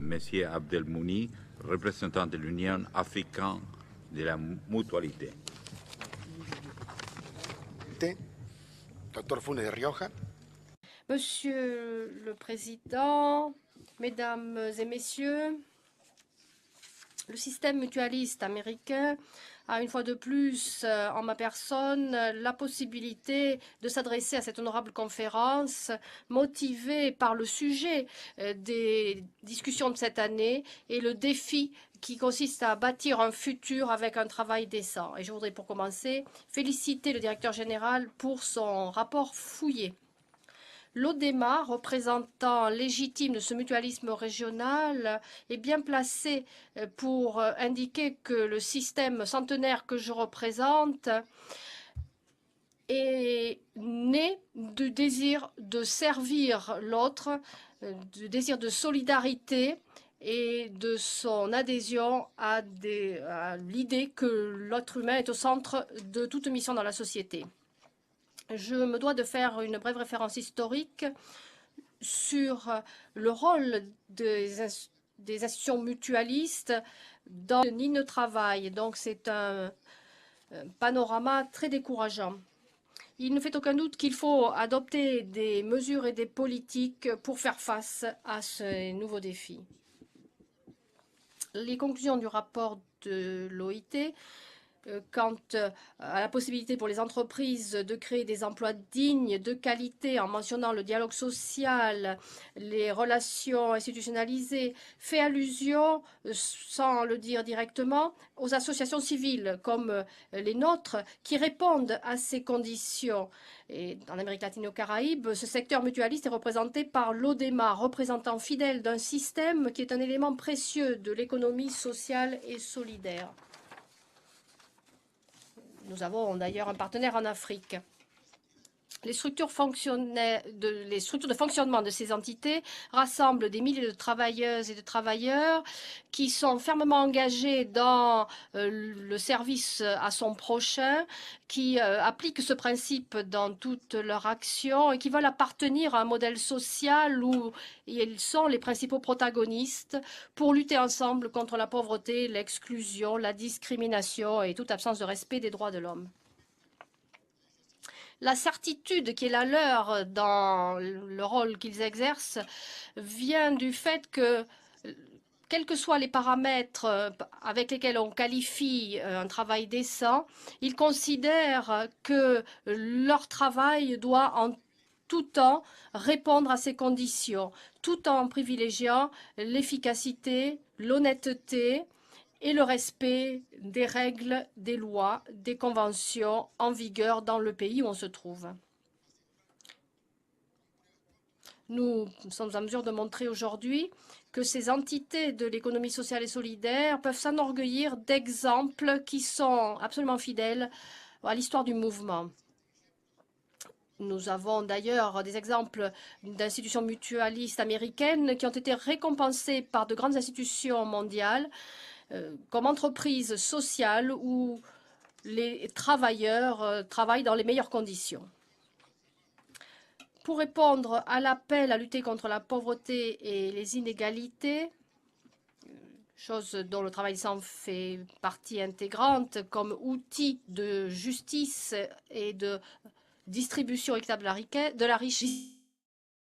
M. Abdelmouni, représentant de l'Union africaine de la mutualité. Dr. Funes de Rioja. Monsieur le Président, Mesdames et Messieurs, le système mutualiste américain a une fois de plus, en ma personne, la possibilité de s'adresser à cette honorable conférence, motivée par le sujet des discussions de cette année et le défi qui consiste à bâtir un futur avec un travail décent. Et je voudrais pour commencer féliciter le directeur général pour son rapport fouillé. L'ODEMA, représentant légitime de ce mutualisme régional, est bien placé pour indiquer que le système centenaire que je représente est né du désir de servir l'autre, du désir de solidarité et de son adhésion à l'idée que l'être humain est au centre de toute mission dans la société. Je me dois de faire une brève référence historique sur le rôle des institutions mutualistes dans le ligne de travail. Donc c'est un panorama très décourageant. Il ne fait aucun doute qu'il faut adopter des mesures et des politiques pour faire face à ces nouveaux défis. Les conclusions du rapport de l'OIT quant à la possibilité pour les entreprises de créer des emplois dignes, de qualité, en mentionnant le dialogue social, les relations institutionnalisées, fait allusion, sans le dire directement, aux associations civiles comme les nôtres qui répondent à ces conditions. Et en Amérique latine et aux Caraïbes, ce secteur mutualiste est représenté par l'ODEMA, représentant fidèle d'un système qui est un élément précieux de l'économie sociale et solidaire. Nous avons d'ailleurs un partenaire en Afrique. Les structures de fonctionnement de ces entités rassemblent des milliers de travailleuses et de travailleurs qui sont fermement engagés dans le service à son prochain, qui appliquent ce principe dans toutes leurs actions et qui veulent appartenir à un modèle social où ils sont les principaux protagonistes pour lutter ensemble contre la pauvreté, l'exclusion, la discrimination et toute absence de respect des droits de l'homme. La certitude qui est la leur dans le rôle qu'ils exercent vient du fait que, quels que soient les paramètres avec lesquels on qualifie un travail décent, ils considèrent que leur travail doit en tout temps répondre à ces conditions, tout en privilégiant l'efficacité, l'honnêteté et le respect des règles, des lois, des conventions en vigueur dans le pays où on se trouve. Nous sommes en mesure de montrer aujourd'hui que ces entités de l'économie sociale et solidaire peuvent s'enorgueillir d'exemples qui sont absolument fidèles à l'histoire du mouvement. Nous avons d'ailleurs des exemples d'institutions mutualistes américaines qui ont été récompensées par de grandes institutions mondiales comme entreprise sociale où les travailleurs travaillent dans les meilleures conditions. Pour répondre à l'appel à lutter contre la pauvreté et les inégalités, chose dont le travail sans fait partie intégrante comme outil de justice et de distribution équitable de la richesse,